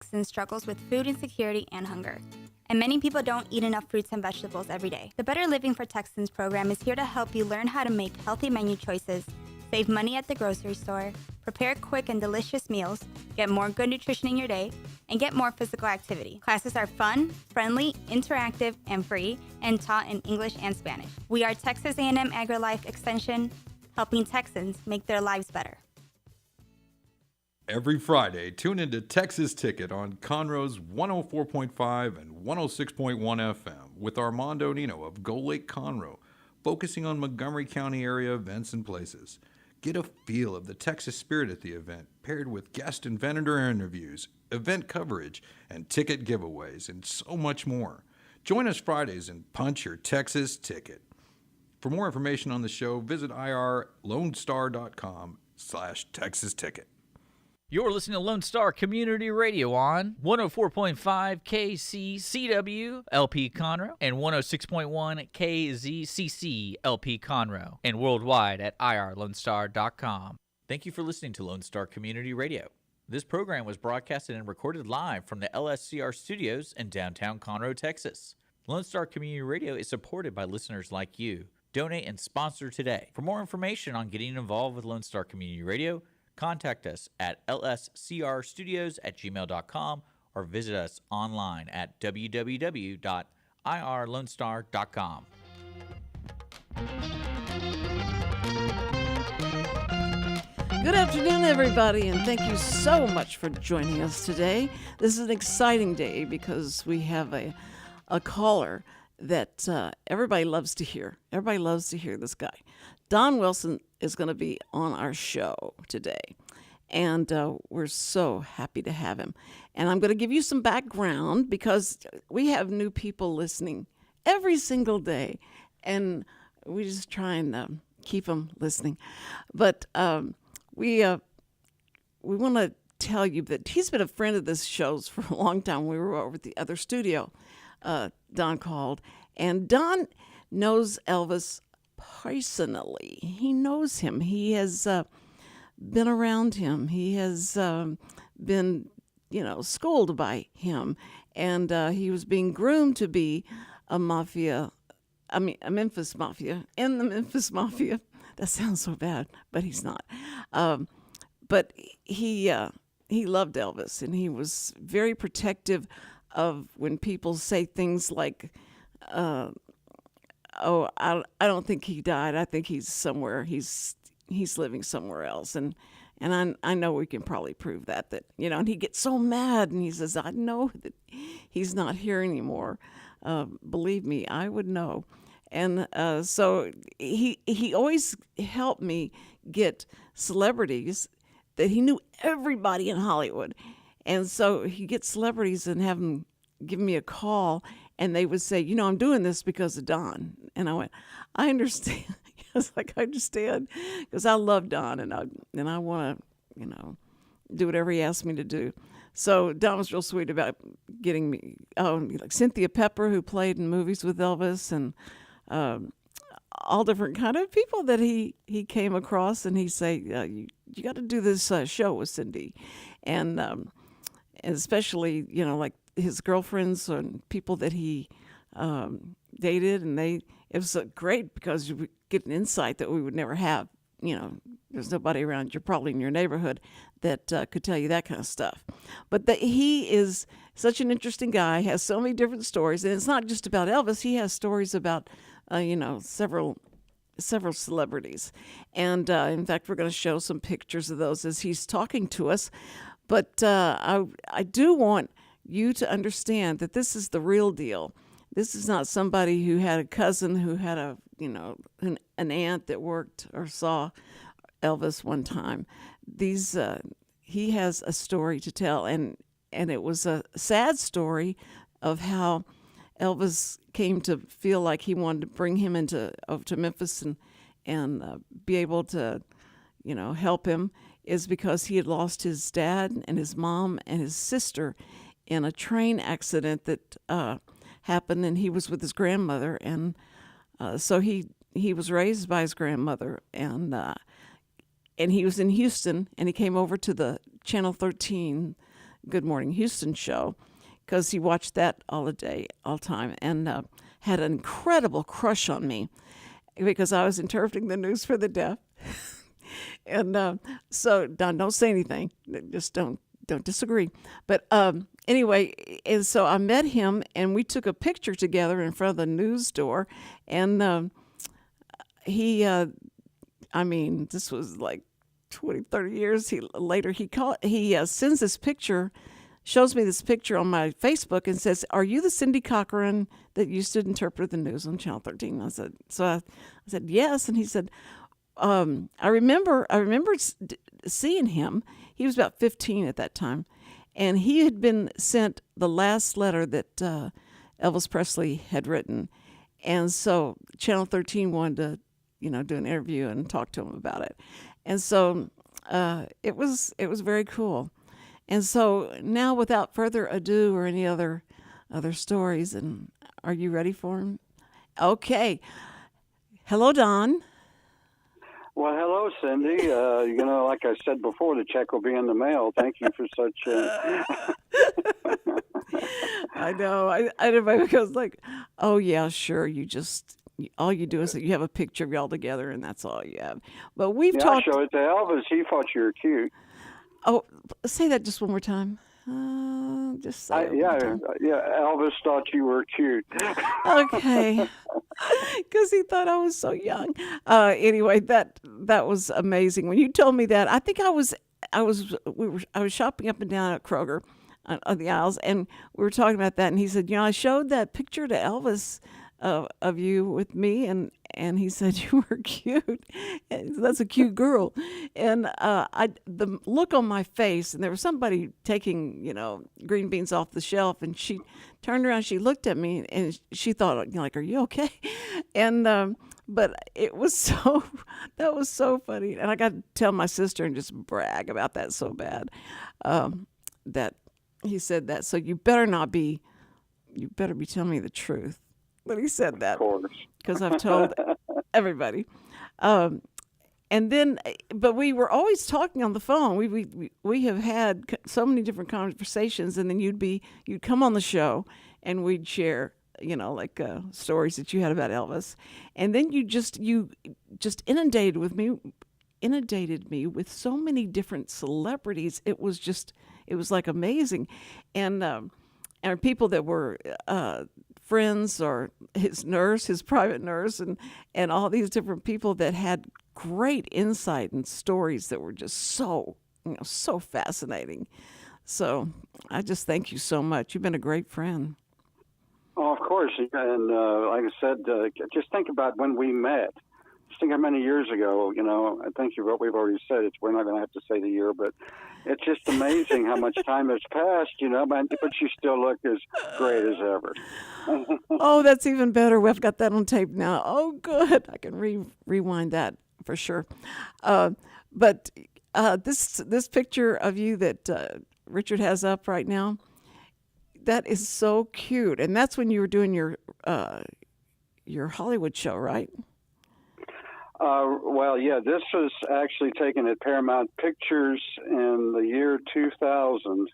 Texan struggles with food insecurity and hunger. And many people don't eat enough fruits and vegetables every day. The Better Living for Texans program is here to help you learn how to make healthy menu choices, save money at the grocery store, prepare quick and delicious meals, get more good nutrition in your day, and get more physical activity. Classes are fun, friendly, interactive, and free, and taught in English and Spanish. We are Texas A&M AgriLife Extension, helping Texans make their lives better. Every Friday, tune into Texas Ticket on Conroe's 104.5 and 106.1 FM with Armando Nino of Gull Lake Conroe, focusing on Montgomery County area events and places. Get a feel of the Texas spirit at the event, paired with guest and vendor interviews, event coverage, and ticket giveaways, and so much more. Join us Fridays and punch your Texas ticket. For more information on the show, visit irlonestar.com/Texas Ticket. You're listening to Lone Star Community Radio on 104.5 KCCW LP Conroe and 106.1 KZCC LP Conroe and worldwide at irlonestar.com. Thank you for listening to Lone Star Community Radio. This program was broadcasted and recorded live from the LSCR studios in downtown Conroe, Texas. Lone Star Community Radio is supported by listeners like you. Donate and sponsor today. For more information on getting involved with Lone Star Community Radio, contact us at lscrstudios@gmail.com or visit us online at www.irlonestar.com. Good afternoon, everybody, and thank you so much for joining us today. This is an exciting day because we have a caller that everybody loves to hear. Everybody loves to hear this guy. Don Wilson is going to be on our show today, and we're so happy to have him. And I'm going to give you some background because we have new people listening every single day, and we just try and keep them listening. But we want to tell you that he's been a friend of this show's for a long time. We were over at the other studio. Don called, and Don knows Elvis personally. He knows him. He has been around him. He has been, schooled by him, and he was being groomed to be a Memphis Mafia, in the Memphis Mafia. That sounds so bad, but he's not. But he loved Elvis, and he was very protective of when people say things like, I don't think he died. I think he's somewhere. He's living somewhere else. And I know we can probably prove that, and he gets so mad and he says, I know that he's not here anymore. Believe me, I would know. And so he always helped me get celebrities that he knew everybody in Hollywood. And so he gets celebrities and have them give me a call, and they would say, I'm doing this because of Don. And I went, I understand. I was like, I understand, because I love Don, and I want to, do whatever he asked me to do. So Don was real sweet about getting me, like Cynthia Pepper, who played in movies with Elvis, and all different kind of people that he came across, and he'd say, you got to do this show with Cindy. And especially, like his girlfriends and people that he dated, and it was great because you would get an insight that we would never have. There's nobody around you, probably in your neighborhood, that could tell you that kind of stuff. But he is such an interesting guy, has so many different stories, and it's not just about Elvis. He has stories about, several celebrities. And in fact, we're going to show some pictures of those as he's talking to us. But I do want you to understand that this is the real deal. This is not somebody who had a cousin who had an aunt that worked or saw Elvis one time. He has a story to tell, and it was a sad story of how Elvis came to feel like he wanted to bring him over to Memphis and be able to, help him, is because he had lost his dad and his mom and his sister in a train accident that happened, and he was with his grandmother, and so he was raised by his grandmother, and he was in Houston, and he came over to the Channel 13 Good Morning Houston show because he watched that all the time, and had an incredible crush on me because I was interpreting the news for the deaf. And so don't say anything. Just don't disagree. But anyway, and so I met him, and we took a picture together in front of the news door, and he, this was like 20, 30 years later. He sends this picture, shows me this picture on my Facebook, and says, "Are you the Cindy Cochran that used to interpret the news on Channel 13?" I said, "Yes," and he said, I remember seeing him. He was about 15 at that time, and he had been sent the last letter that Elvis Presley had written, and so Channel 13 wanted to, do an interview and talk to him about it, and so it was very cool. And so now, without further ado, or any other stories, and are you ready for him? Okay. Hello, Don. Well, hello, Cindy. Like I said before, the check will be in the mail. Thank you for such. I know. Everybody goes like, "Oh yeah, sure." All you do is you have a picture of y'all together, and that's all you have. But we've talked. I showed it to Elvis. He thought you were cute. Oh, say that just one more time. Just say it one more time. Elvis thought you were cute. Okay, because he thought I was so young. Anyway, that was amazing. When you told me that, I think I was shopping up and down at Kroger on the aisles, and we were talking about that. And he said, I showed that picture to Elvis of you with me, and he said you were cute. And that's a cute girl. And the look on my face, and there was somebody taking green beans off the shelf, and she turned around, she looked at me, and she thought, like, "Are you okay?" And but it was that was so funny, and I got to tell my sister and just brag about that so bad, that he said that. So you better be telling me the truth. But he said that because I've told everybody. And then, but we were always talking on the phone. We have had so many different conversations, and then you'd come on the show, and we'd share, stories that you had about Elvis, and then you just inundated me with so many different celebrities. It was like amazing, and people that were friends, or his private nurse, and all these different people that had great insight and stories that were just so fascinating. So I just thank you so much. You've been a great friend. Oh, of course. And like I said, just think about when we met. Just think how many years ago, I think we've already said it. We're not going to have to say the year, but it's just amazing how much time has passed, but you still look as great as ever. Oh, that's even better. We've got that on tape now. Oh, good. I can rewind that for sure. But this picture of you that Richard has up right now, that is so cute. And that's when you were doing your Hollywood show, right? This was actually taken at Paramount Pictures in the year 2000.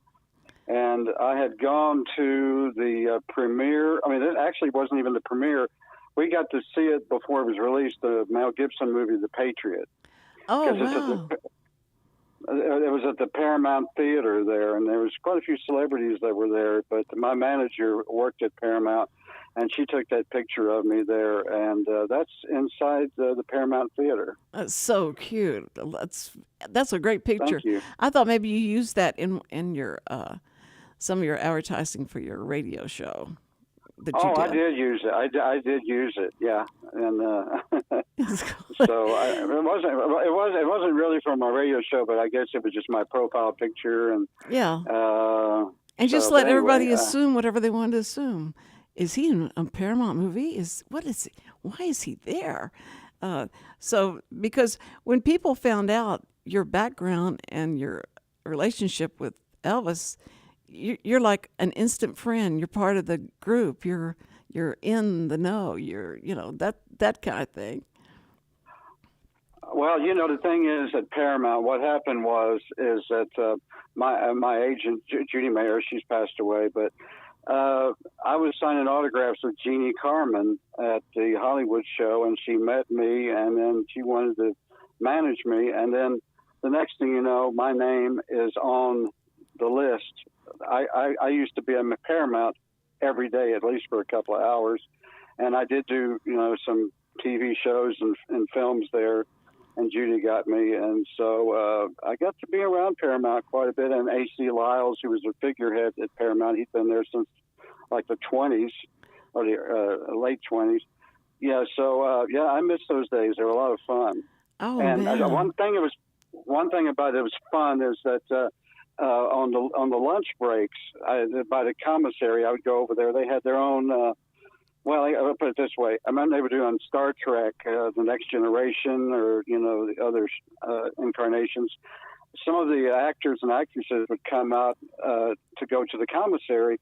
And I had gone to the premiere. I mean, it actually wasn't even the premiere. We got to see it before it was released, the Mel Gibson movie, The Patriot. Oh, wow. It was at the Paramount Theater there, and there was quite a few celebrities that were there. But my manager worked at Paramount, and she took that picture of me there, and that's inside the Paramount Theater. That's so cute. That's a great picture. Thank you. I thought maybe you used that in your some of your advertising for your radio show. I did use it. I did use it. Yeah, and so it wasn't really for my radio show, but I guess it was just my profile picture, and and just let everybody assume whatever they wanted to assume. Is he in a Paramount movie? Why is he there? So because when people found out your background and your relationship with Elvis, you're like an instant friend. You're part of the group. You're in the know. You're that kind of thing. Well, the thing is at Paramount, what happened is that my agent Judy Mayer, she's passed away, but I was signing autographs with Jeannie Carmen at the Hollywood show, and she met me, and then she wanted to manage me, and then the next thing you know, my name is on the list. I used to be at Paramount every day, at least for a couple of hours, and I did do some TV shows and films there, and Judy got me, and so I got to be around Paramount quite a bit. And A.C. Lyles, who was a figurehead at Paramount, he'd been there since like the 20s or the late 20s. Yeah, so I miss those days. They were a lot of fun. Oh, and man. one thing about it was fun is that on the lunch breaks by the commissary, I would go over there. They had their own. Well, I'll put it this way. I remember they were doing Star Trek, The Next Generation, or, the other incarnations. Some of the actors and actresses would come out to go to the commissary,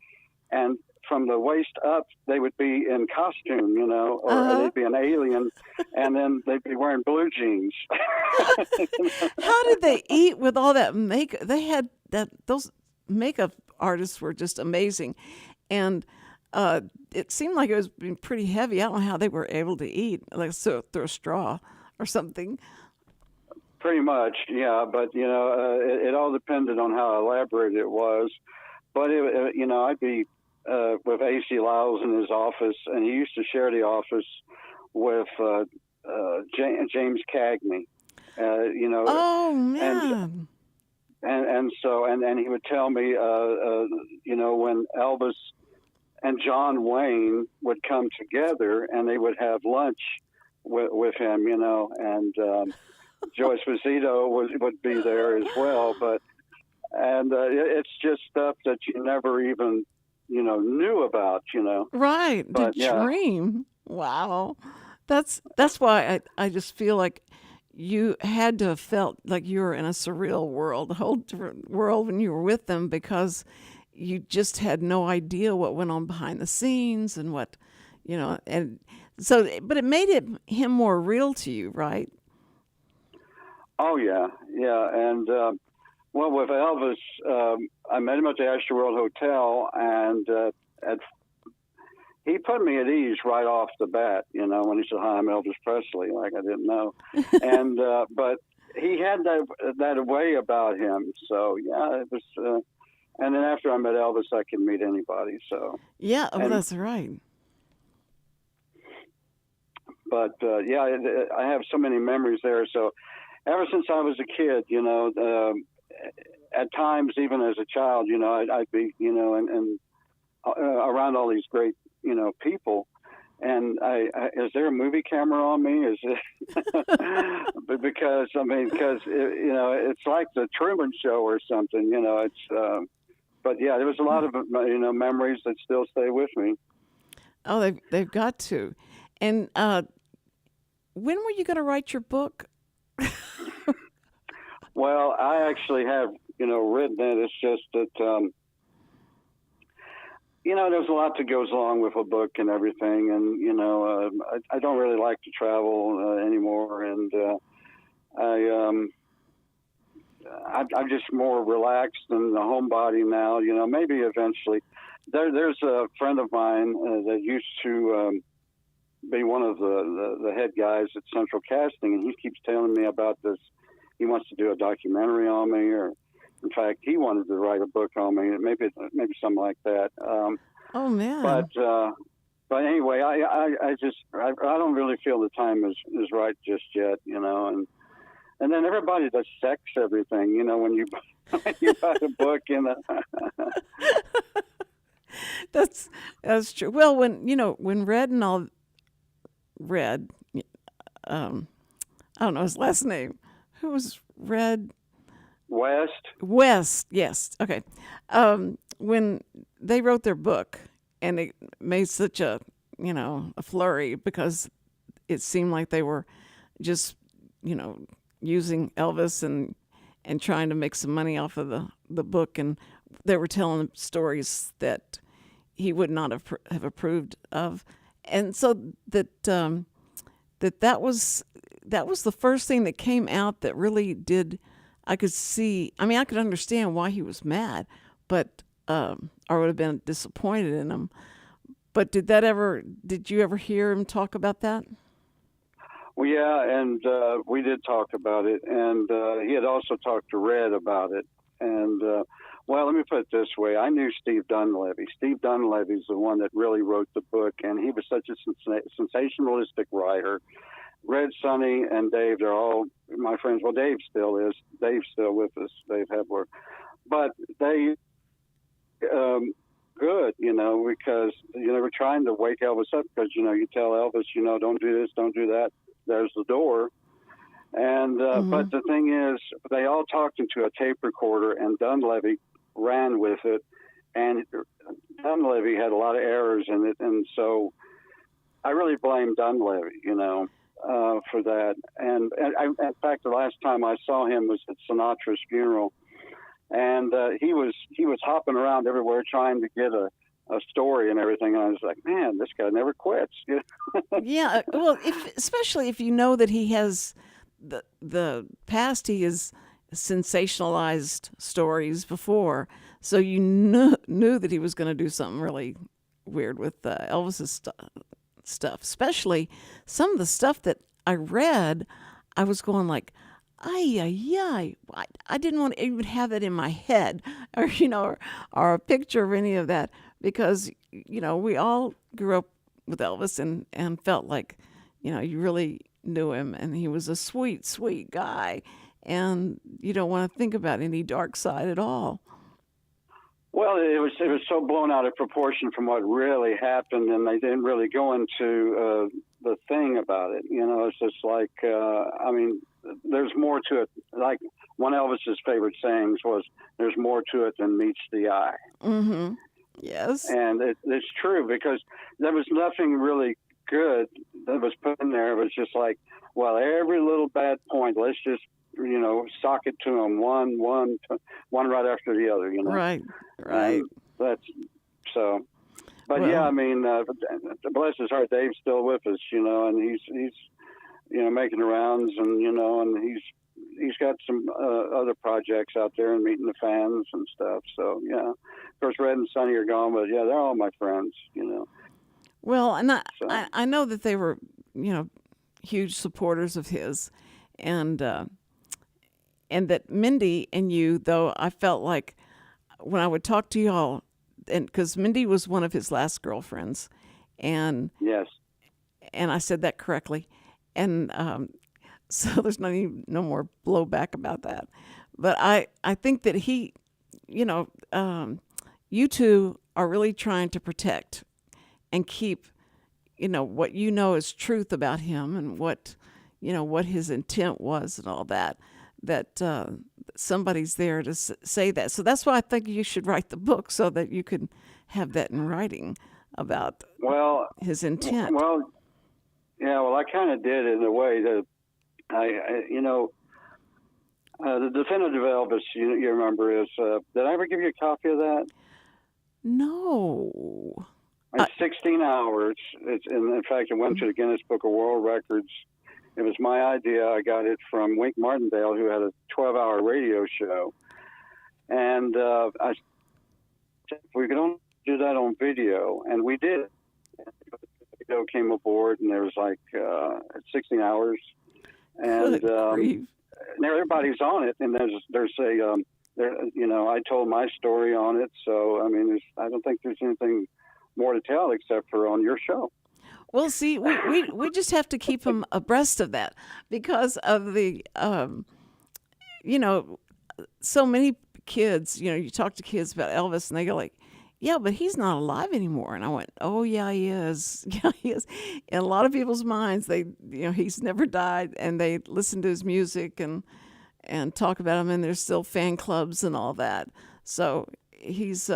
and from the waist up, they would be in costume, or they'd be an alien, and then they'd be wearing blue jeans. How did they eat with all that makeup? They had those makeup artists were just amazing. And it seemed like it was pretty heavy. I don't know how they were able to eat, like through a straw or something. Pretty much, yeah. But it all depended on how elaborate it was. But I'd be with A.C. Lyles in his office, and he used to share the office with James Cagney. Oh man. And so he would tell me, when Elvis and John Wayne would come together and they would have lunch with him, and Joyce Visito would be there as well. And it's just stuff that you never even, knew about, Right. But, the dream. Wow. That's why I just feel like you had to have felt like you were in a surreal world, a whole different world when you were with them, because you just had no idea what went on behind the scenes and what, and so, but it made him more real to you, right? Oh, yeah. And, well, with Elvis, I met him at the Astroworld Hotel, and he put me at ease right off the bat, when he said, "Hi, I'm Elvis Presley," like I didn't know. And, but he had that way about him. So, yeah, it was, and then after I met Elvis, I could meet anybody. So yeah, that's right. But I have so many memories there. So ever since I was a kid, at times even as a child, I'd be, and around all these great, people. And is there a movie camera on me? Is it because it's like the Truman Show or something. It's. But yeah, there was a lot of memories that still stay with me. Oh, they've got to. And when were you going to write your book? Well, I actually have written it. It's just that there's a lot that goes along with a book and everything, and I don't really like to travel anymore, and I'm just more relaxed and a homebody now. Maybe eventually. There's a friend of mine that used to be one of the head guys at Central Casting, and he keeps telling me about this. He wants to do a documentary on me, or in fact, he wanted to write a book on me. Maybe something like that. Oh man! But anyway, I don't really feel the time is right just yet. And then everybody does sex everything, when you buy a book, That's true. Well, when Red and all Red, I don't know his last name. Who was Red? West, yes. Okay. When they wrote their book and it made such a flurry because it seemed like they were just, using Elvis and trying to make some money off of the book, and they were telling stories that he would not have approved of, and so that was that was the first thing that came out that really did. I could see. I mean, I could understand why he was mad, but or would have been disappointed in him. But did you ever hear him talk about that? Well, yeah, and we did talk about it, and he had also talked to Red about it. And well, let me put it this way: I knew Steve Dunleavy. Steve Dunleavy is the one that really wrote the book, and he was such a sensationalistic writer. Red, Sonny, and Dave, they're all my friends. Well, Dave still is. Dave's still with us, Dave Hebler. But they, good, because, they were trying to wake Elvis up because, you tell Elvis, don't do this, don't do that. There's the door. And, but the thing is, they all talked into a tape recorder, and Dunleavy ran with it. And Dunleavy had a lot of errors in it. And so I really blame Dunleavy, for that. And in fact, the last time I saw him was at Sinatra's funeral, and he was hopping around everywhere trying to get a story and everything. And I was like, man, this guy never quits. Yeah, well, especially if you know that he has the past, he has sensationalized stories before, so you knew that he was going to do something really weird with Elvis's stuff, especially some of the stuff that I read. I was going like, I didn't want to even have that in my head, or a picture of any of that, because we all grew up with Elvis and felt like you really knew him, and he was a sweet guy, and you don't want to think about any dark side at all. Well, it was so blown out of proportion from what really happened, and they didn't really go into the thing about it. It's just like, there's more to it. Like one of Elvis's favorite sayings was, "There's more to it than meets the eye." Mm-hmm. Yes. And it's true, because there was nothing really good that was put in there. It was just like, well, every little bad point, let's just sock it to them one right after the other. Right. And that's so. But well, yeah, bless his heart, Dave's still with us, and he's making the rounds, and and he's got some other projects out there and meeting the fans and stuff. So yeah, of course, Red and Sonny are gone, but yeah, they're all my friends. Well, and I know that they were huge supporters of his, and that Mindy and you, though, I felt like when I would talk to y'all, and because Mindy was one of his last girlfriends, and yes, and I said that correctly, and so there's no more blowback about that. But I think that he, you two are really trying to protect and keep, what is truth about him, and what his intent was, and all that. That somebody's there to say that. So that's why I think you should write the book, so that you could have that in writing about his intent. Well, yeah, I kind of did in a way that the definitive Elvis, you remember, is, did I ever give you a copy of that? No. It's 16 hours. In fact, it went to the Guinness Book of World Records. It was my idea. I got it from Wink Martindale, who had a 12-hour radio show. And I said, we could only do that on video. And we did. Video came aboard, and there was like 16 hours. And everybody's on it. And there's I told my story on it. So, I don't think there's anything more to tell except for on your show. Well, see, we just have to keep them abreast of that, because of the, so many kids, you talk to kids about Elvis, and they go like, yeah, but he's not alive anymore. And I went, oh, yeah, he is. Yeah, he is. In a lot of people's minds, he's never died, and they listen to his music and talk about him, and there's still fan clubs and all that. So he's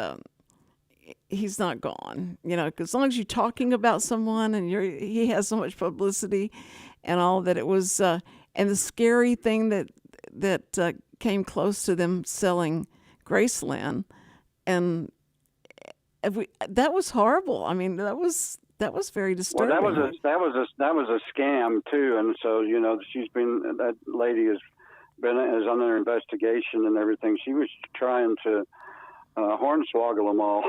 not gone, as long as you're talking about someone and he has so much publicity and all that. It was, and the scary thing that came close to them selling Graceland, and that was horrible. That was that was very Well, disturbing. that was a scam too, and so that lady is under investigation and everything. She was trying to hornswoggle them all.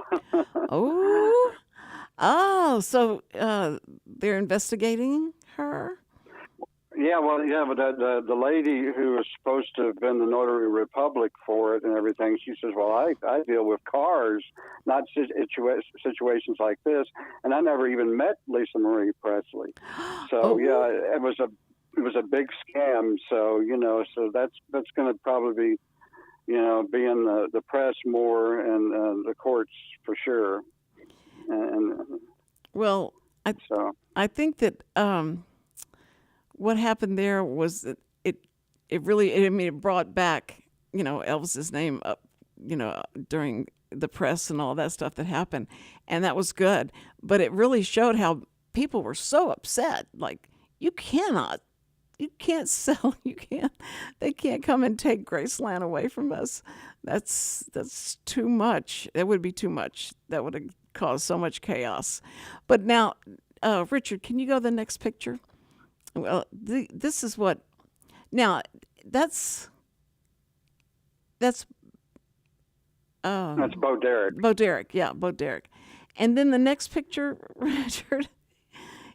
So they're investigating her. Yeah, well, yeah, but the lady who was supposed to have been the notary republic for it and everything, she says, well, I deal with cars, not situations like this, and I never even met Lisa Marie Presley. So yeah, it was a big scam. So so that's going to probably be be in the press more and the courts for sure. And well, I think that what happened there was that it brought back Elvis's name up during the press and all that stuff that happened, and that was good. But it really showed how people were so upset. Like, you can't sell, they can't come and take Graceland away from us. That's too much. That would be too much. That would have caused so much chaos. But now, Richard, can you go to the next picture? This is what. Now, that's Bo Derek. Bo Derek, yeah, Bo Derek. And then the next picture, Richard,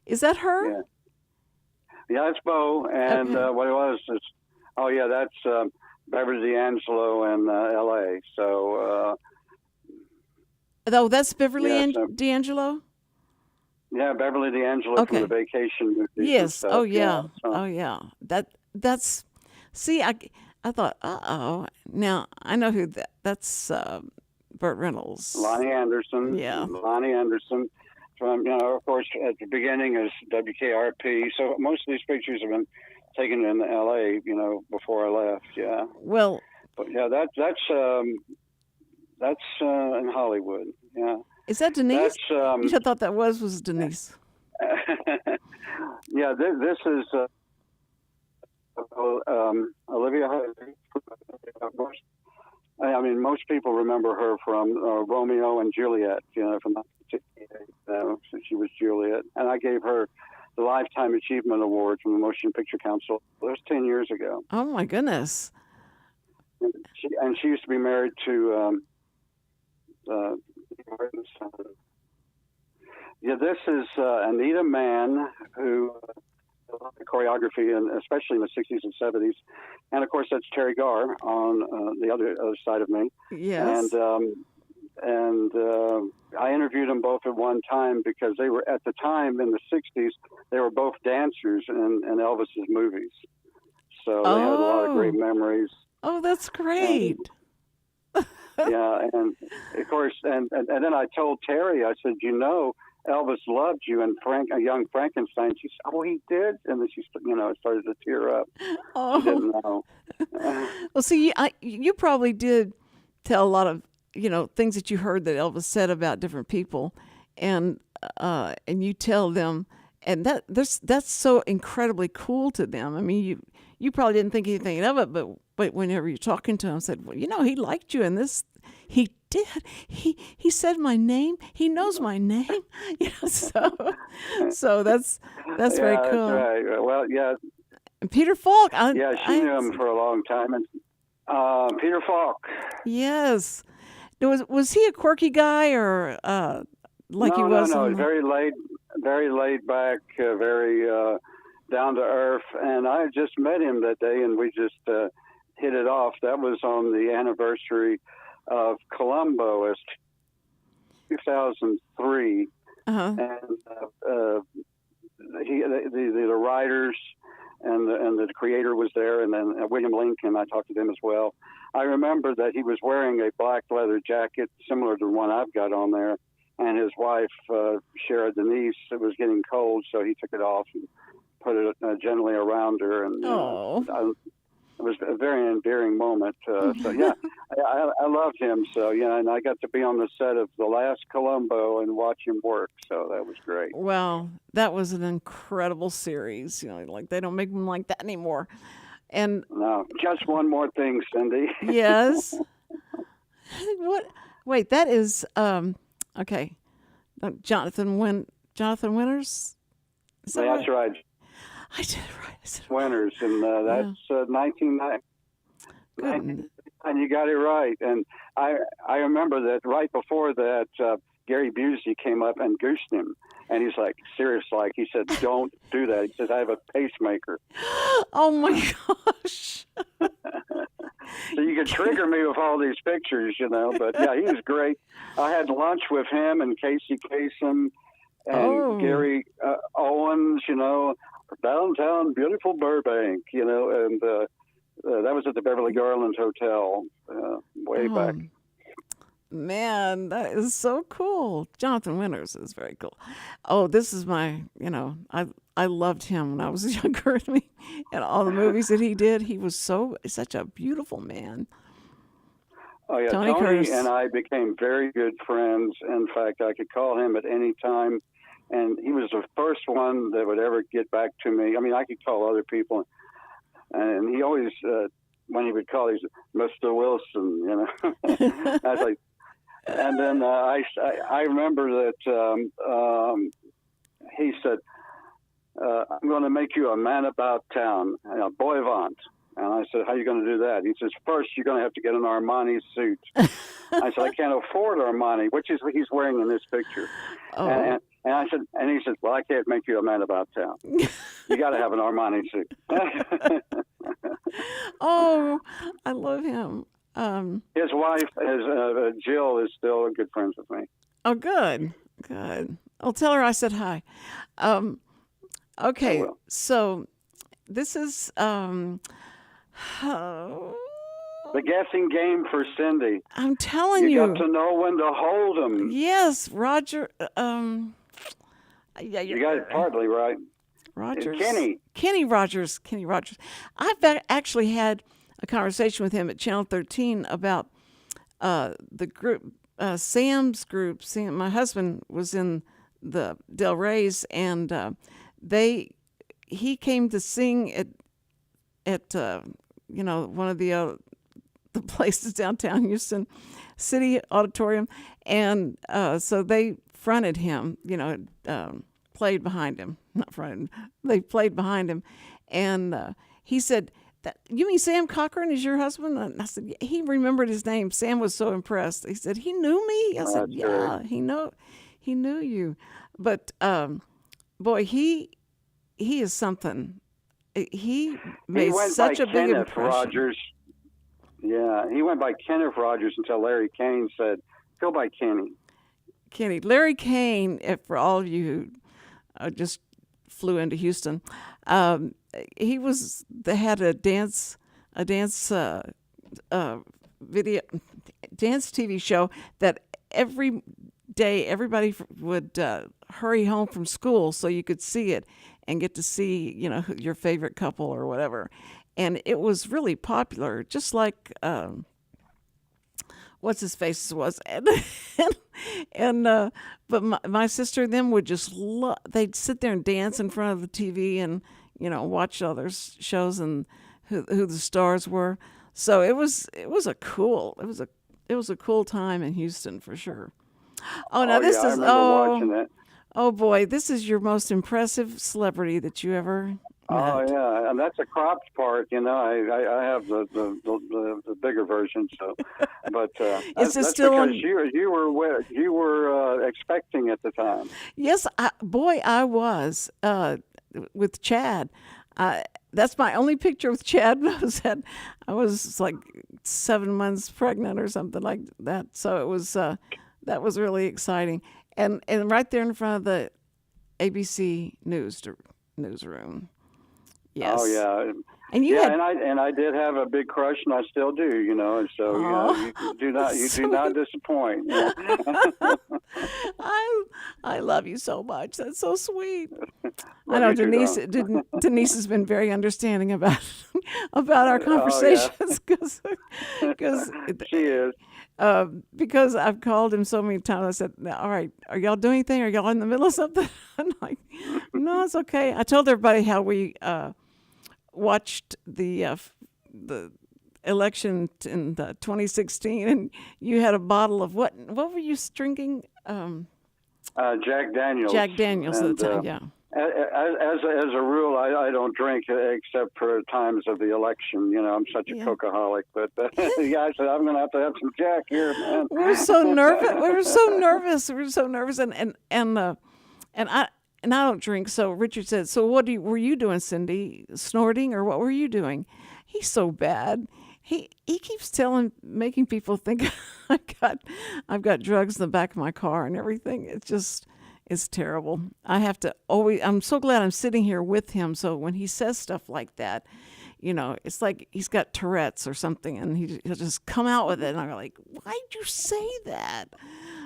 is that her? Yeah. Yeah, it's Bo, and Okay. what it was is, that's Beverly D'Angelo in L.A. So, Oh, that's Beverly Yeah, D'Angelo? Beverly D'Angelo Okay. from the Vacation movies and Yes. stuff. Oh, yeah. So- Oh, yeah. That's. See, I thought, Now I know who that's. Burt Reynolds. Lonnie Anderson. Yeah. Lonnie Anderson. From, of course, at the beginning is WKRP. So most of these pictures have been taken in L.A., before I left. Yeah. Well, But yeah, that's in Hollywood. Yeah. is that Denise? That's You thought that was Denise. yeah. This is Olivia. I mean, most people remember her from Romeo and Juliet. From 1968. So she was Juliet, and I gave her the Lifetime Achievement Award from the Motion Picture Council. That was 10 years ago. Oh my goodness. And she used to be married to. This is Anita Mann, who choreography, and especially in the 60s and 70s, and of course that's Terry Garr on the other side of me. Yes. And I interviewed them both at one time because they were at the time in the 60s. They were both dancers in Elvis's movies, so they had a lot of great memories. Oh, that's great. Yeah, and of course, and then I told Terry, I said, Elvis loved you, and a young Frankenstein. She said, "Oh, he did," and then she, started to tear up. Oh. She didn't know. Well, see, you probably did tell a lot of things that you heard that Elvis said about different people, and you tell them, and that's so incredibly cool to them. I mean, you probably didn't think anything of it, but whenever you're talking to him, said, well, he liked you in this. He did. He said my name. He knows my name. So that's very cool. That's right. Well, yeah. And Peter Falk. She knew him for a long time. And Peter Falk. Yes. Was he a quirky guy or like he was? No. Very laid back, very down to earth. And I just met him that day, and we just hit it off. That was on the anniversary of Columbo, as 2003, Uh-huh. and the writers and the creator was there, and then William Lincoln. I talked to him as well. I remember that he was wearing a black leather jacket similar to the one I've got on there, and his wife, Shara Denise, it was getting cold, so he took it off and put it gently around her, and it was a very endearing moment. So yeah, I loved him. So yeah, and I got to be on the set of the last Columbo and watch him work. So that was great. Well, that was an incredible series. Like they don't make them like that anymore. And No, just one more thing, Cindy. yes, what? Wait, that is okay. Jonathan, when Jonathan Winters. Is that That's right. I did it right. I said, Winters, and that's 1990. Good. And you got it right. And I remember that right before that, Gary Busey came up and goosed him. And he's like, serious, like, he said, don't do that. He says, I have a pacemaker. Oh, my gosh. So you could trigger me with all these pictures, you know. But, yeah, he was great. I had lunch with him and Casey Kasem and Gary Owens, you know, downtown beautiful Burbank, you know, and that was at the Beverly Garland Hotel way back. Man, that is so cool. Jonathan Winters is very cool. Oh, this is my, you know, I loved him when I was younger, and all the movies that he did. He was such a beautiful man. Oh, yeah, Tony Tony Curtis. and I became very good friends. In fact, I could call him at any time, and he was the first one that would ever get back to me. I mean, I could call other people, and he always, when he would call, he's Mr. Wilson, you know. I was like, and then I remember that he said, I'm going to make you a man about town, a boy avant. And I said, how are you going to do that? He says, first, you're going to have to get an Armani suit. I said, I can't afford Armani, which is what he's wearing in this picture. Oh. And I said, and he said, well, I can't make you a man about town. You got to have an Armani suit. Oh, I love him. His wife, Jill, is still good friends with me. Oh, good. I'll tell her I said hi. Okay, so this is the guessing game for Cindy. I'm telling you. You got to know when to hold them. Yes, Roger. You got it partly right. Rogers. Kenny Rogers. I've actually had a conversation with him at Channel 13 about the group, Sam's group. My husband was in the Del Rey's, and he came to sing at one of the places downtown Houston, City Auditorium, and so they fronted him, played behind him, not fronted. They played behind him, and he said, "You mean Sam Cochran is your husband?" And I said, yeah. He remembered his name. Sam was so impressed. He said, "He knew me." I said, "Yeah, he knew you." But boy, he is something. He made such a big impression. Rogers. Yeah, he went by Kenneth Rogers until Larry Kane said, "Go by Kenny." Larry Kane, for all of you who just flew into Houston, he had a dance TV show that every day everybody would hurry home from school so you could see it and get to see your favorite couple or whatever, and it was really popular, just like what's his face was, but my sister and them would just they'd sit there and dance in front of the TV and watch other shows and who the stars were. So it was a cool time in Houston for sure. Oh, now this is watching it. Oh boy, this is your most impressive celebrity that you ever met. Oh yeah, and that's a cropped part. I have the bigger version. So, but that's still because you were expecting at the time. Yes, I was with Chad. That's my only picture with Chad. I was like 7 months pregnant or something like that. So it was that was really exciting. And right there in front of the ABC newsroom. Yes. Oh yeah. And and I did have a big crush, and I still do. And so you do not disappoint. I love you so much. That's so sweet. I know Denise has been very understanding about our conversations because she is. Because I've called him so many times. I said, "All right, are y'all doing anything? Are y'all in the middle of something?" I'm like, "No, it's okay." I told everybody how we watched the election in 2016, and you had a bottle of what were you drinking? Jack Daniels. Jack Daniels at the time, yeah. As a rule, I don't drink except for times of the election. You know, I'm such a cokeaholic. But yeah, I said I'm going to have some Jack here, man. We were so nervous. We were so nervous. And I don't drink. So Richard said, "So what were you doing, Cindy? Snorting, or what were you doing?" He's so bad. He keeps making people think I've got drugs in the back of my car and everything. It's terrible. I'm so glad I'm sitting here with him. So when he says stuff like that, you know, it's like he's got Tourette's or something, and he'll just come out with it. And I'm like, why'd you say that?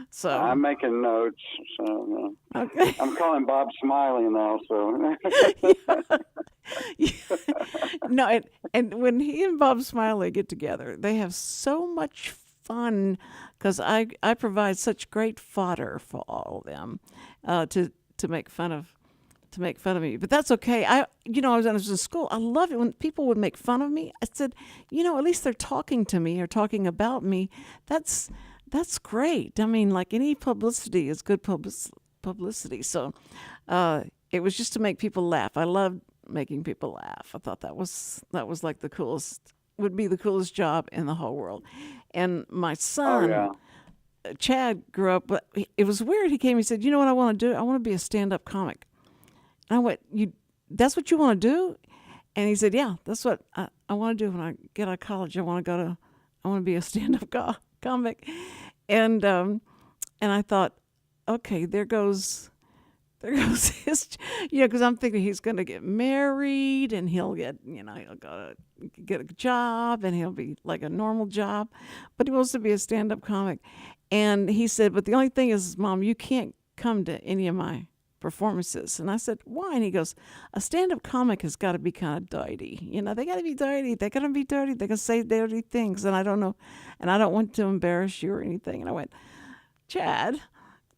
So I'm making notes. So okay. I'm calling Bob Smiley now. So no, and when he and Bob Smiley get together, they have so much fun because I provide such great fodder for all of them to make fun of me. But that's okay. I was in school. I love it when people would make fun of me. I said, at least they're talking to me or talking about me. That's great. I mean, like any publicity is good publicity. So it was just to make people laugh. I loved making people laugh. I thought that was like would be the coolest job in the whole world. And my son, Chad, grew up, but it was weird. He came, he said, "You know what I want to do? I want to be a stand-up comic." And I went, that's what you want to do? And he said, "Yeah, that's what I want to do when I get out of college. I want to be a stand-up comic." And I thought, okay, there goes his, because I'm thinking he's going to get married and he'll get a job and he'll be like a normal job, but he wants to be a stand-up comic. And he said, "But the only thing is, Mom, you can't come to any of my performances." And I said, "Why?" And he goes, "A stand-up comic has got to be kind of dirty. They got to be dirty. They're going to be dirty. They're going to say dirty things. And I don't know. And I don't want to embarrass you or anything." And I went, "Chad,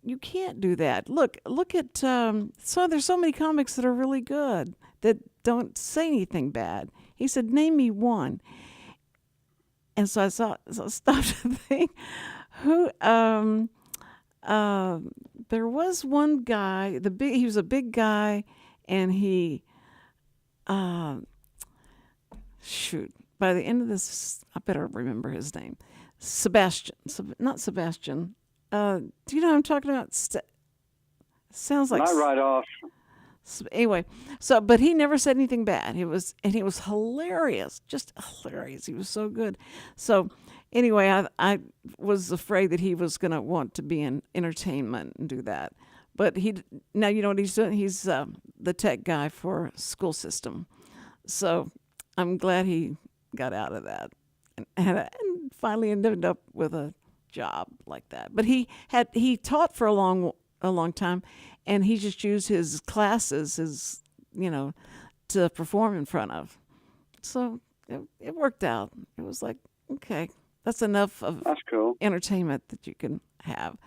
you can't do that. Look at, there's so many comics that are really good that don't say anything bad." He said, "Name me one." And so I stopped to think, there was one guy, he was a big guy, and he, by the end of this, I better remember his name. Not Sebastian. Do you know what I'm talking about? Sounds like... Not right off. Anyway, but he never said anything bad. He was hilarious, just hilarious. He was so good. So anyway, I was afraid that he was going to want to be in entertainment and do that. But now you know what he's doing? He's the tech guy for school system. So I'm glad he got out of that and finally ended up with a job like that. But he taught for a long time, and he just used his classes to perform in front of. So it worked out. It was like, okay, that's enough of that's cool entertainment that you can have.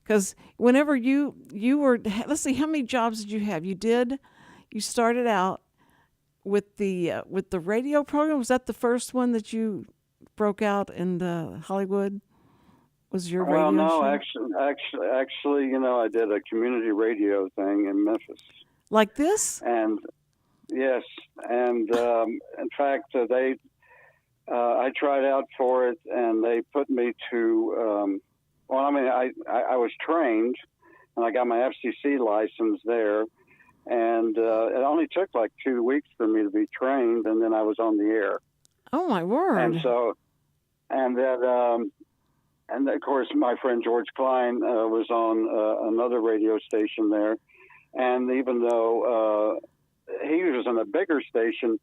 Because whenever you were, let's see, how many jobs did you have? You started out with the radio program. Was that the first one that you broke out in the Hollywood? Was your radio show? Actually, I did a community radio thing in Memphis. Like this? And yes, and in fact, I tried out for it, and they put me to. I was trained, and I got my FCC license there, and it only took like 2 weeks for me to be trained, and then I was on the air. Oh my word! And so, and that. And of course, my friend George Klein was on another radio station there, and even though he was on a bigger station,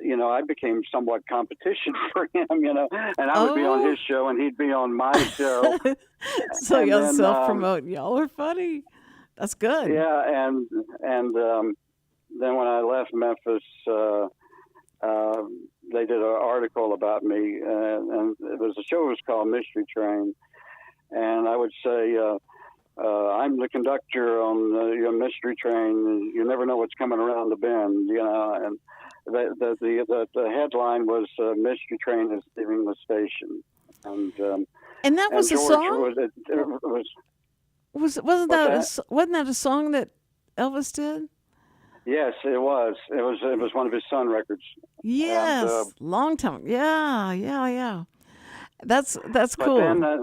I became somewhat competition for him, and I would be on his show, and he'd be on my show. So y'all self-promote. Y'all are funny. That's good. Yeah, and then when I left Memphis, they did an article about me, and the show was called Mystery Train, and I would say, "I'm the conductor on your Mystery Train. You never know what's coming around the bend," and the headline was "Mystery Train is leaving the station," and that was George the song. Wasn't that a song that Elvis did? Yes, it was. It was one of his son records. Yes, And, long time. Yeah. That's but cool. then I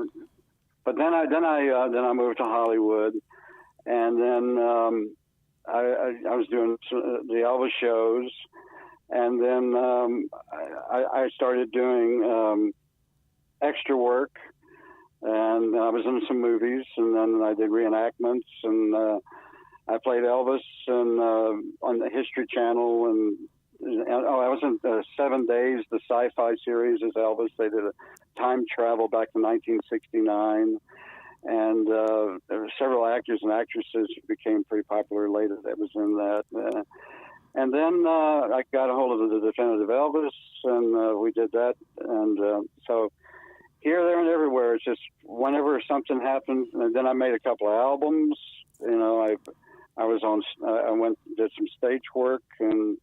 moved to Hollywood, and then I was doing the Elvis shows, and then I started doing extra work, and I was in some movies, and then I did reenactments, and I played Elvis and on the History Channel, and I was in 7 Days, the sci-fi series as Elvis. They did a time travel back to 1969, and there were several actors and actresses who became pretty popular later that was in that. And then I got a hold of the Definitive Elvis, and we did that. And so here, there, and everywhere. It's just whenever something happens. And then I made a couple of albums. I was on. I went did some stage work, and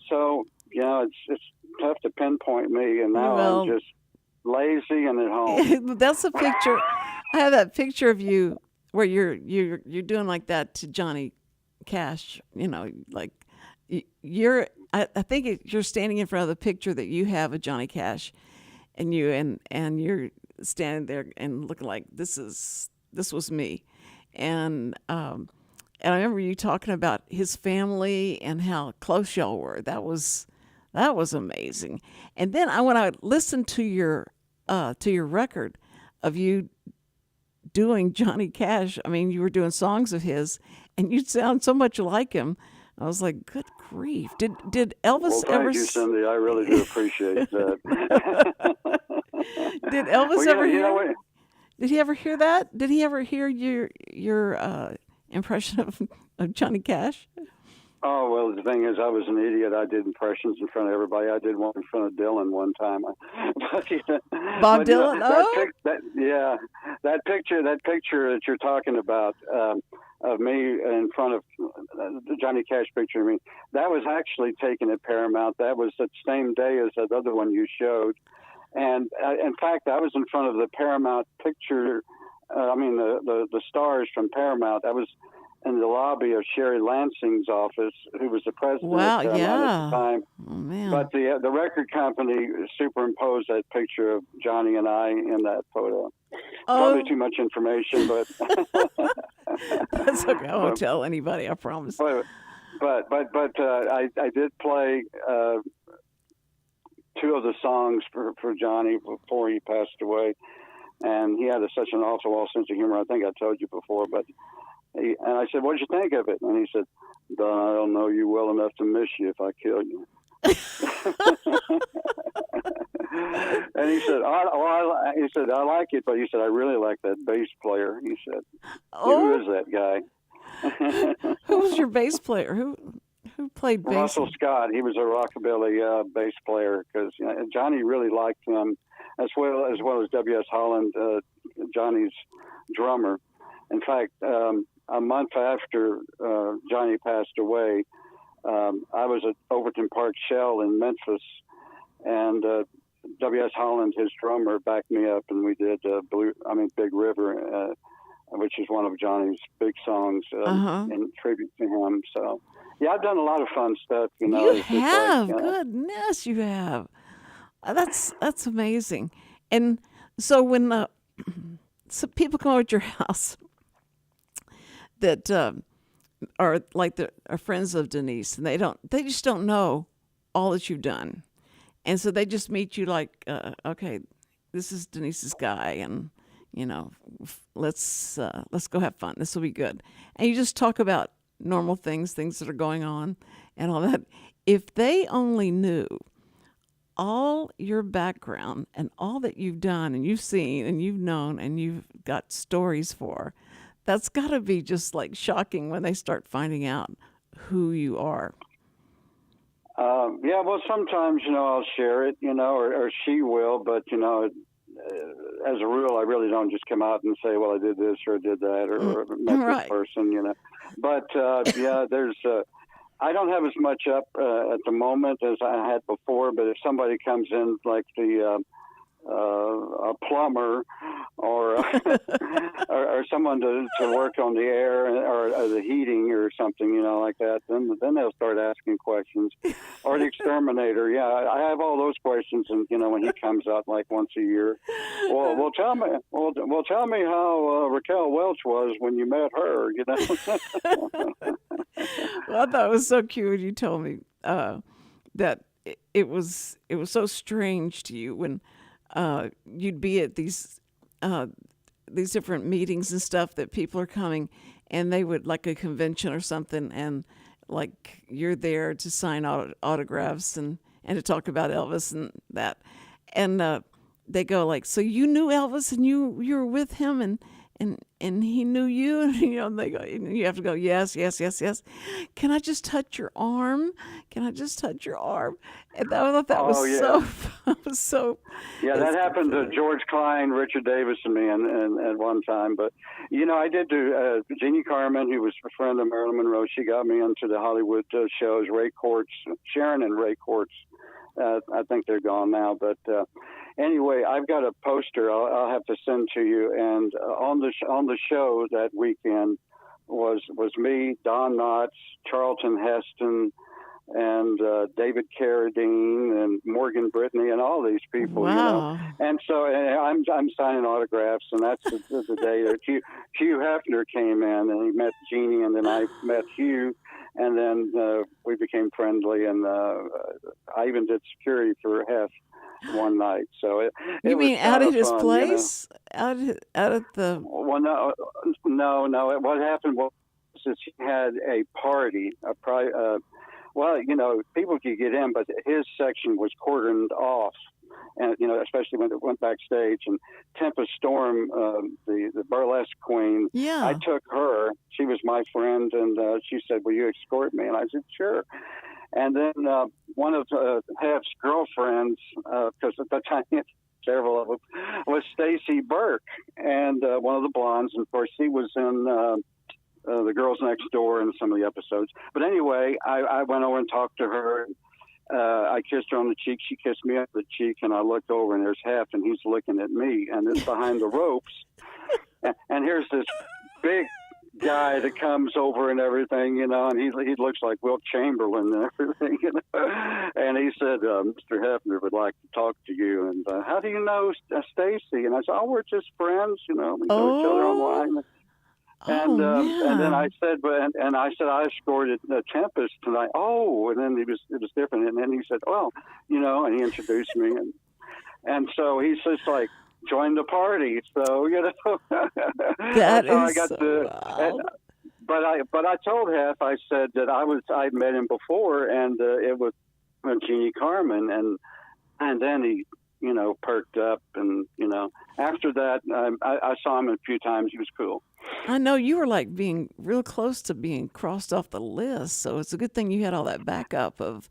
so it's tough to pinpoint me. And now I'm just lazy and at home. That's a picture. I have that picture of you where you're doing like that to Johnny Cash. Like you're. I think you're standing in front of the picture that you have of Johnny Cash, and you're standing there and looking like this was me, and I remember you talking about his family and how close y'all were. That was amazing. And then when I listened to your record of you doing Johnny Cash, I mean, you were doing songs of his, and you sound so much like him. I was like, good grief. Did Elvis Thank you, Cindy. I really do appreciate that. Did Elvis ever hear? Did he ever hear that? Did he ever hear your impression of Johnny Cash? Oh, well, the thing is, I was an idiot. I did impressions in front of everybody. I did one in front of Dylan one time. Bob Dylan? That picture that you're talking about of me in front of the Johnny Cash picture of me, that was actually taken at Paramount. That was the same day as that other one you showed. And in fact, I was in front of the Paramount picture. The stars from Paramount. I was in the lobby of Sherry Lansing's office, who was the president at the time. Oh, man. But the record company superimposed that picture of Johnny and I in that photo. Probably too much information, but that's okay. I won't tell anybody. I promise. But I did play two of the songs for Johnny before he passed away. And he had such an awful sense of humor. I think I told you before, and I said, "What'd you think of it?" And he said, "Don, I don't know you well enough to miss you if I kill you." And he said, "I like it," but he said, "I really like that bass player." He said, "Who is that guy?" Who was your bass player? Who played bass? Russell Scott. He was a rockabilly bass player because Johnny really liked him. As well as W.S. Holland, Johnny's drummer. In fact, a month after Johnny passed away, I was at Overton Park Shell in Memphis, and W.S. Holland, his drummer, backed me up, and we did Big River, which is one of Johnny's big songs in tribute to him. So, yeah, I've done a lot of fun stuff. You have, goodness, you have. That's amazing. And so when so people come over to your house that are like are friends of Denise, and they just don't know all that you've done, and so they just meet you like, okay, this is Denise's guy, and let's go have fun. This will be good, and you just talk about normal things that are going on, and all that. If they only knew all your background and all that you've done and you've seen and you've known and you've got stories for, that's got to be just like shocking when they start finding out who you are. Well, sometimes, I'll share it, or she will, but, as a rule, I really don't just come out and say, well, I did this or I did that or met this person, But, there's... I don't have as much up at the moment as I had before, but if somebody comes in, like the a plumber or or someone to work on the air or the heating or something, like that, then they'll start asking questions. Or the exterminator. Yeah, I have all those questions, and when he comes out like once a year, well, tell me how Raquel Welch was when you met her. Well, I thought it was so cute when you told me that it was so strange to you when you'd be at these different meetings and stuff that people are coming, and they would, like a convention or something, and like you're there to sign autographs and to talk about Elvis and that, and they go like, so you knew Elvis and you were with him and he knew you, and they go, and you have to go, yes. Can I just touch your arm? And I thought that was so. Yeah, that happened to George Klein, Richard Davis, and me, and at one time. But I did do Jeannie Carmen, who was a friend of Marilyn Monroe. She got me into the Hollywood shows. Ray Quartz, Sharon and Ray Quartz. I think they're gone now, but anyway, I've got a poster I'll have to send to you. And on the show that weekend was me, Don Knotts, Charlton Heston, and David Carradine and Morgan Brittany and all these people. Wow. And so I'm signing autographs, and that's the day that Hugh Hefner came in, and he met Jeannie, and then I met Hugh. And then we became friendly, and I even did security for Hef one night. So it you was mean out at his fun, place, out at the? Well, no. What happened was he had a party, people could get in, but his section was cordoned off. And especially when it went backstage, and Tempest Storm, the burlesque queen, Yeah. I took her. She was my friend, and she said, "Will you escort me?" And I said, "Sure." And then one of Hef's girlfriends, because at the time several of them, was Stacy Burke, and one of the blondes. And of course, she was in The Girls Next Door in some of the episodes. But anyway, I went over and talked to her. I kissed her on the cheek. She kissed me on the cheek, and I looked over, and there's Hef, and he's looking at me, and it's behind the ropes. And here's this big guy that comes over and everything, and he looks like Wilt Chamberlain and everything, And he said, Mr. Hefner would like to talk to you. And how do you know Stacy? And I said, we're just friends, we know each other online. And then I said, I escorted Tempest tonight. Oh, and then it was different. And then he said, and he introduced me, and so he's just like, join the party. So that is I got wow. But I told Hef, I said that I'd met him before, and it was Jeannie Carmen, and then he perked up, and after that I saw him a few times. He was cool. I know you were like being real close to being crossed off the list, so it's a good thing you had all that backup of,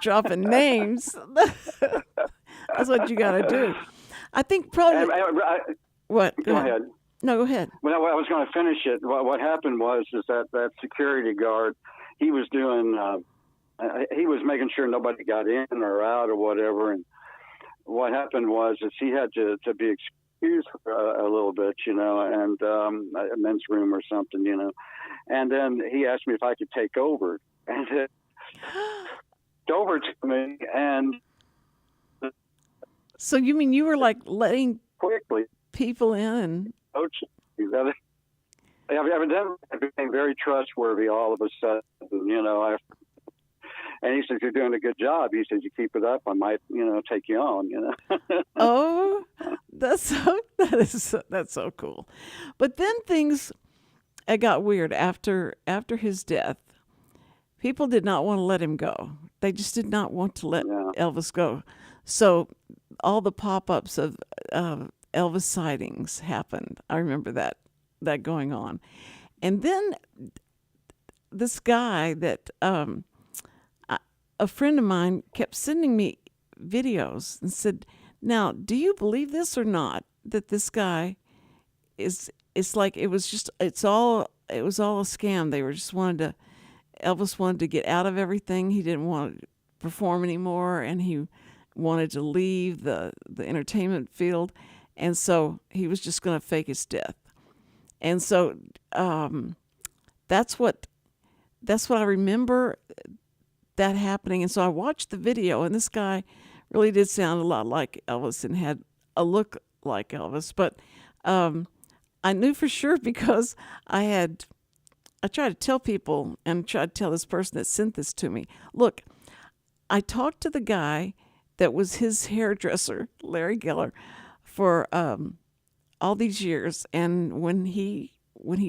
dropping names. That's what you got to do. I think probably. What? Go ahead. No, go ahead. Well, I was going to finish it. What happened was that security guard, he was doing, he was making sure nobody got in or out or whatever. And what happened was he had to be excused a little bit, and a men's room or something, And then he asked me if I could take over, and it over to me. And so you mean you were like letting quickly people in? Evidently, I became very trustworthy all of a sudden, And he says, "You're doing a good job." He says, "You keep it up, I might, take you on." Oh, that's so cool. But then things got weird after his death. People did not want to let him go. They just did not want to let Elvis go. So all the pop-ups of Elvis sightings happened. I remember that going on, and then this guy that. A friend of mine kept sending me videos and said, "Now, do you believe this or not? That this guy it's like it was all a scam. They were just Elvis wanted to get out of everything. He didn't want to perform anymore, and he wanted to leave the entertainment field, and so he was just going to fake his death. And so that's what I remember that happening. And so I watched the video, and this guy really did sound a lot like Elvis and had a look like Elvis. But I knew for sure because I tried to tell people and tried to tell this person that sent this to me, look, I talked to the guy that was his hairdresser, Larry Geller, for all these years. And when he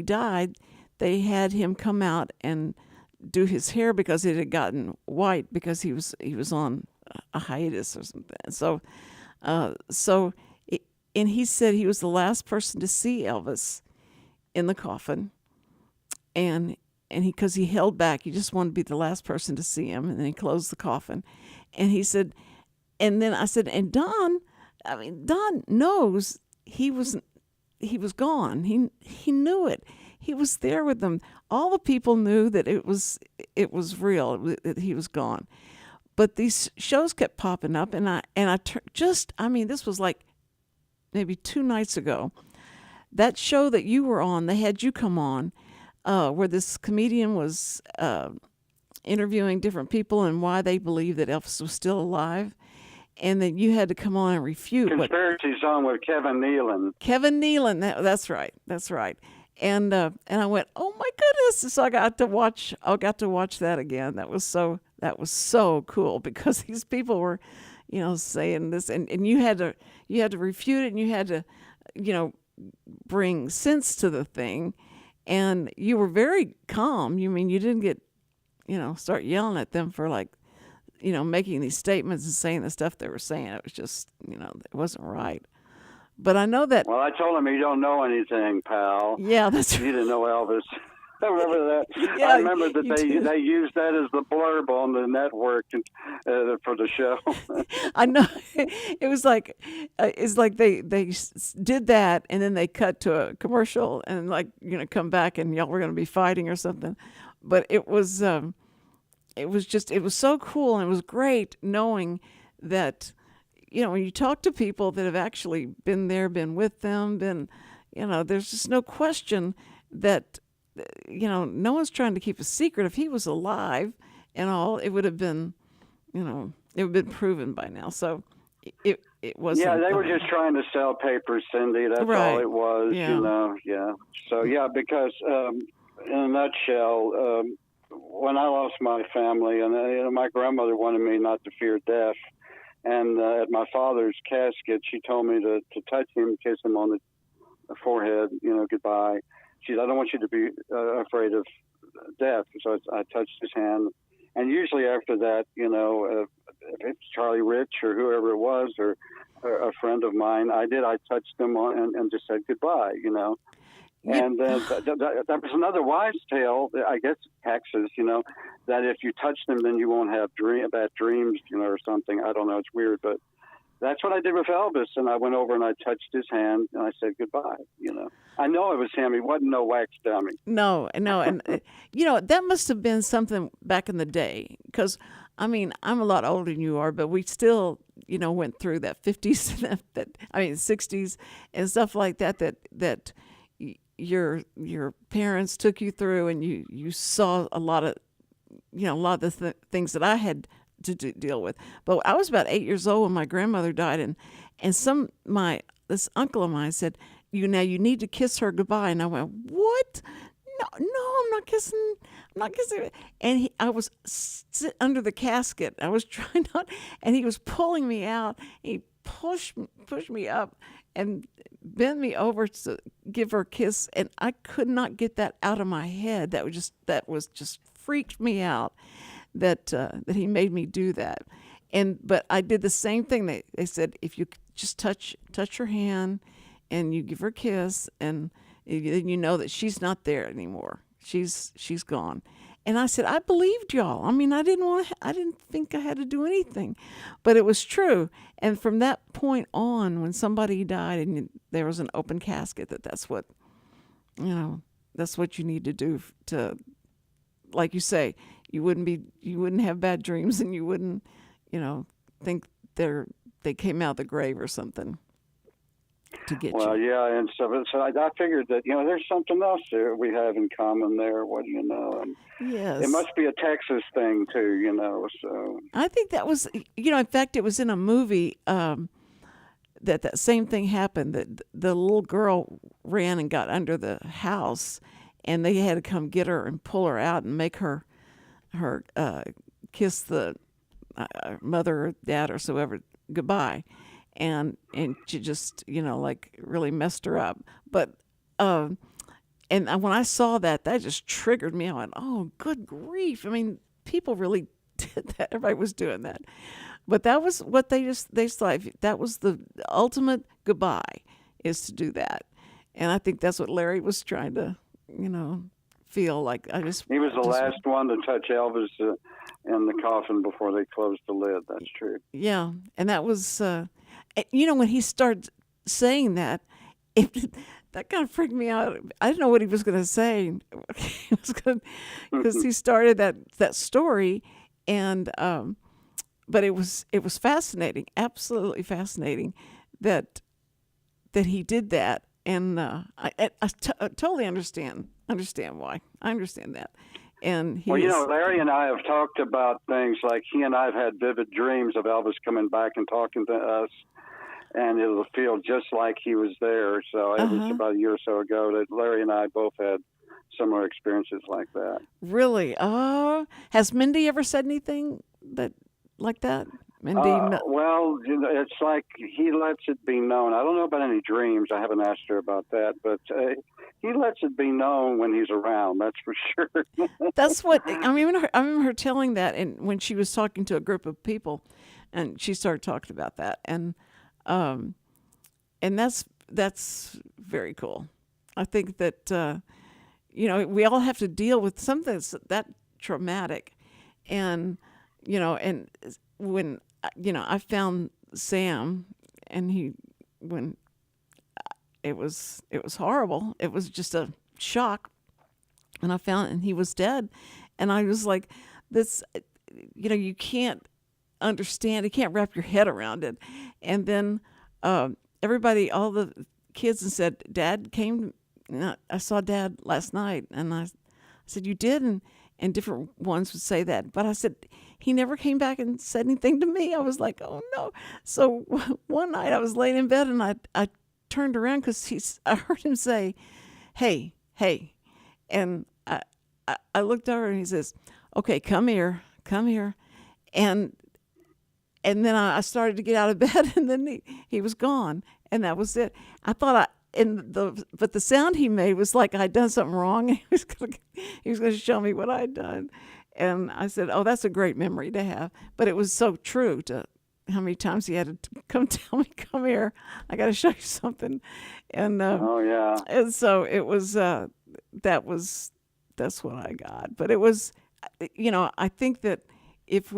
died, they had him come out and do his hair because it had gotten white because he was on a hiatus or something. And he said he was the last person to see Elvis in the coffin, and because he held back, he just wanted to be the last person to see him, and then he closed the coffin, and he said, and then I said, and Don knows he was gone. He knew it. He was there with them. All the people knew that it was real, that he was gone. But these shows kept popping up, and this was like maybe 2 nights ago. That show that you were on, they had you come on, where this comedian was interviewing different people and why they believed that Elvis was still alive, and that you had to come on and refute. Conspiracy Zone with Kevin Nealon. Kevin Nealon, that's right. And I went, oh my goodness! So I got to watch that again. That was so cool because these people were, saying this, and you had to refute it, and you had to, bring sense to the thing, and you were very calm. You didn't get, start yelling at them for making these statements and saying the stuff they were saying. It was just, it wasn't right. But I know that. Well, I told him you don't know anything, pal. Yeah, that's right. You didn't know Elvis. I remember that. Yeah, I remember that they used that as the blurb on the network for the show. I know. It was like they did that, and then they cut to a commercial, and come back, and y'all were going to be fighting or something. But it was so cool, and it was great knowing that. When you talk to people that have actually been there, been with them, there's just no question that, no one's trying to keep a secret. If he was alive and all, it would have been, it would have been proven by now. So it wasn't. Yeah, they were just trying to sell papers, Cindy. That's right. all it was, Yeah. Yeah. So, because in a nutshell, when I lost my family, and my grandmother wanted me not to fear death, and at my father's casket, she told me to touch him, kiss him on the forehead, goodbye. She said, I don't want you to be afraid of death. So I touched his hand. And usually after that, if it's Charlie Rich or whoever it was, or a friend of mine, I touched them and just said goodbye, And that was another wives' tale, I guess, Texas, that if you touch them, then you won't have bad dreams, or something. I don't know. It's weird, but that's what I did with Elvis. And I went over and I touched his hand and I said goodbye. I know it was him. He wasn't no wax dummy. No. And, that must have been something back in the day because, I'm a lot older than you are, but we still, went through that 50s, 60s and stuff like that your parents took you through, and you saw a lot of the things that I had to deal with. But I was about 8 years old when my grandmother died, and this uncle of mine said, you need to kiss her goodbye. And I went, what? No, I'm not kissing. And I was under the casket. I was trying not, and he was pulling me out. He pushed me up and bent me over to give her a kiss, and I could not get that out of my head. That was just freaked me out that he made me do that. But I did the same thing. They said if you just touch her hand and you give her a kiss, and then you know that she's not there anymore. She's gone. And I said, I believed y'all. I didn't think I had to do anything, but it was true. And from that point on, when somebody died and there was an open casket, that's what you need to do to, like you say, you wouldn't have bad dreams, and you wouldn't, think they came out of the grave or something to get Well, you. yeah, and so I figured that, there's something else there we have in common there. What do you know? And Yes. it must be a Texas thing too, so. I think that was, in fact, it was in a movie that same thing happened, that the little girl ran and got under the house, and they had to come get her and pull her out and make her kiss the mother or dad or so ever goodbye. And she just, like really messed her up. But, and when I saw that just triggered me. I went, oh, good grief. I mean, people really did that. Everybody was doing that. But that was what they thought. That was the ultimate goodbye, is to do that. And I think that's what Larry was trying to, feel like. He was the last one to touch Elvis in the coffin before they closed the lid. That's true. Yeah. And that was, when he started saying that, that kind of freaked me out. I didn't know what he was going to say. Because he started that story, and but it was fascinating, absolutely fascinating, that he did that, and I totally understand why. I understand that. And Larry and I have talked about things like he and I have had vivid dreams of Elvis coming back and talking to us, and it'll feel just like he was there. So it was about a year or so ago that Larry and I both had similar experiences like that. Really? Has Mindy ever said anything like that? Mindy? Well, it's like he lets it be known. I don't know about any dreams. I haven't asked her about that, but he lets it be known when he's around. That's for sure. That's what I remember her telling that, and when she was talking to a group of people, and she started talking about that, and that's very cool. I think that we all have to deal with something that's that traumatic, and and when I found Sam, and when it was horrible. It was just a shock, and I found and he was dead, and I was like, this, you can't understand, you can't wrap your head around it. And then everybody, all the kids, and said, Dad came. I saw Dad last night, and I said, you did, and different ones would say that, but I said, he never came back and said anything to me. I was like, oh no. So one night I was laying in bed, and I turned around because I heard him say, hey, and I looked over, and he says, okay, come here, and then I started to get out of bed, and then he was gone, and that was it. I thought but the sound he made was like I'd done something wrong, and he was going to show me what I'd done. And I said, oh, that's a great memory to have. But it was so true to how many times he had to come tell me, come here, I got to show you something. And oh yeah. And so it was that's what I got. But it was, I think that if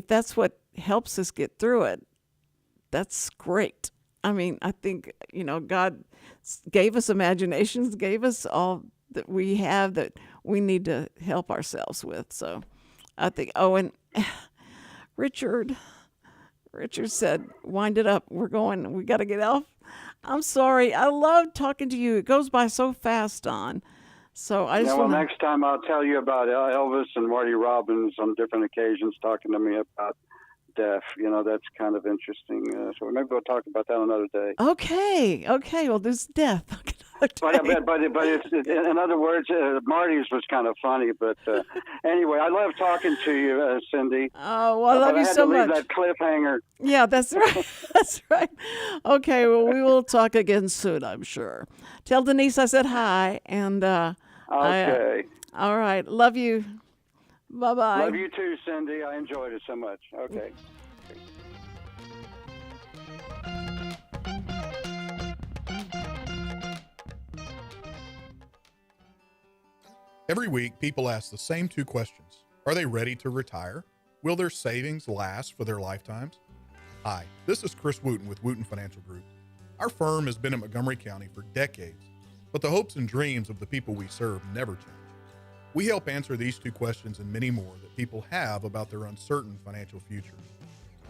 that's what helps us get through it, that's great. I mean, I think, God gave us imaginations, gave us all that we have that we need to help ourselves with. So I think, and Richard said, wind it up. We got to get off. I'm sorry. I love talking to you. It goes by so fast, Don. So I just next time I'll tell you about Elvis and Marty Robbins on different occasions talking to me about death. That's kind of interesting. So maybe we'll talk about that another day. Okay. Well, there's death. But it's, in other words, Marty's was kind of funny. But anyway, I love talking to you, Cindy. Oh, well, I love you so much. That cliffhanger. Yeah, that's right. That's right. Okay, well, we will talk again soon, I'm sure. Tell Denise I said hi, and okay. All right, love you. Bye-bye. Love you too, Cindy. I enjoyed it so much. Okay. Every week, people ask the same two questions. Are they ready to retire? Will their savings last for their lifetimes? Hi, this is Chris Wootton with Wootton Financial Group. Our firm has been in Montgomery County for decades, but the hopes and dreams of the people we serve never change. We help answer these two questions and many more that people have about their uncertain financial future.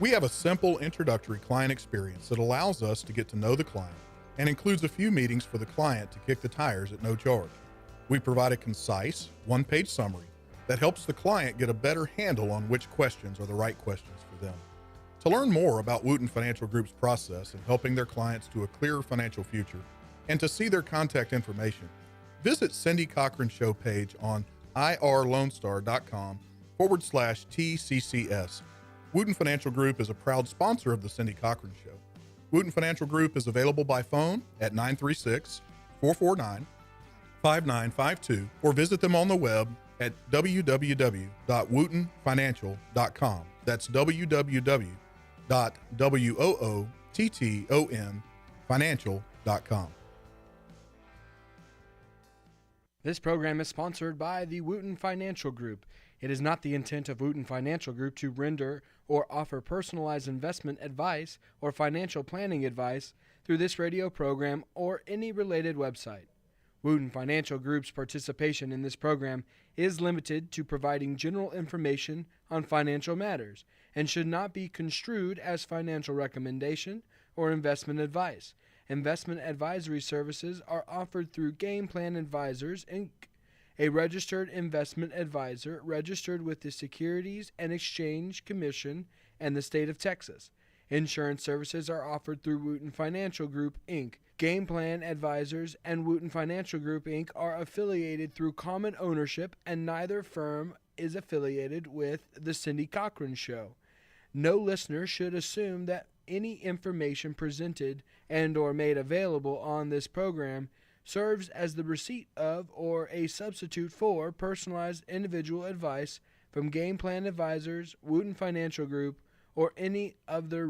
We have a simple introductory client experience that allows us to get to know the client and includes a few meetings for the client to kick the tires at no charge. We provide a concise, one-page summary that helps the client get a better handle on which questions are the right questions for them. To learn more about Wootton Financial Group's process in helping their clients to a clearer financial future and to see their contact information, visit Cindy Cochran's show page on irlonestar.com/TCCS. Wootton Financial Group is a proud sponsor of the Cindy Cochran Show. Wootton Financial Group is available by phone at 936-449-5952 or visit them on the web at www.woottonfinancial.com. That's www.woottonfinancial.com. This program is sponsored by the Wootton Financial Group. It is not the intent of Wootton Financial Group to render or offer personalized investment advice or financial planning advice through this radio program or any related website. Wootton Financial Group's participation in this program is limited to providing general information on financial matters and should not be construed as financial recommendation or investment advice. Investment advisory services are offered through Game Plan Advisors, Inc., a registered investment advisor registered with the Securities and Exchange Commission and the state of Texas. Insurance services are offered through Wootton Financial Group, Inc. Game Plan Advisors and Wootton Financial Group, Inc. are affiliated through common ownership, and neither firm is affiliated with The Cindy Cochran Show. No listener should assume that any information presented and or made available on this program serves as the receipt of or a substitute for personalized individual advice from Game Plan Advisors, Wootton Financial Group, or any of their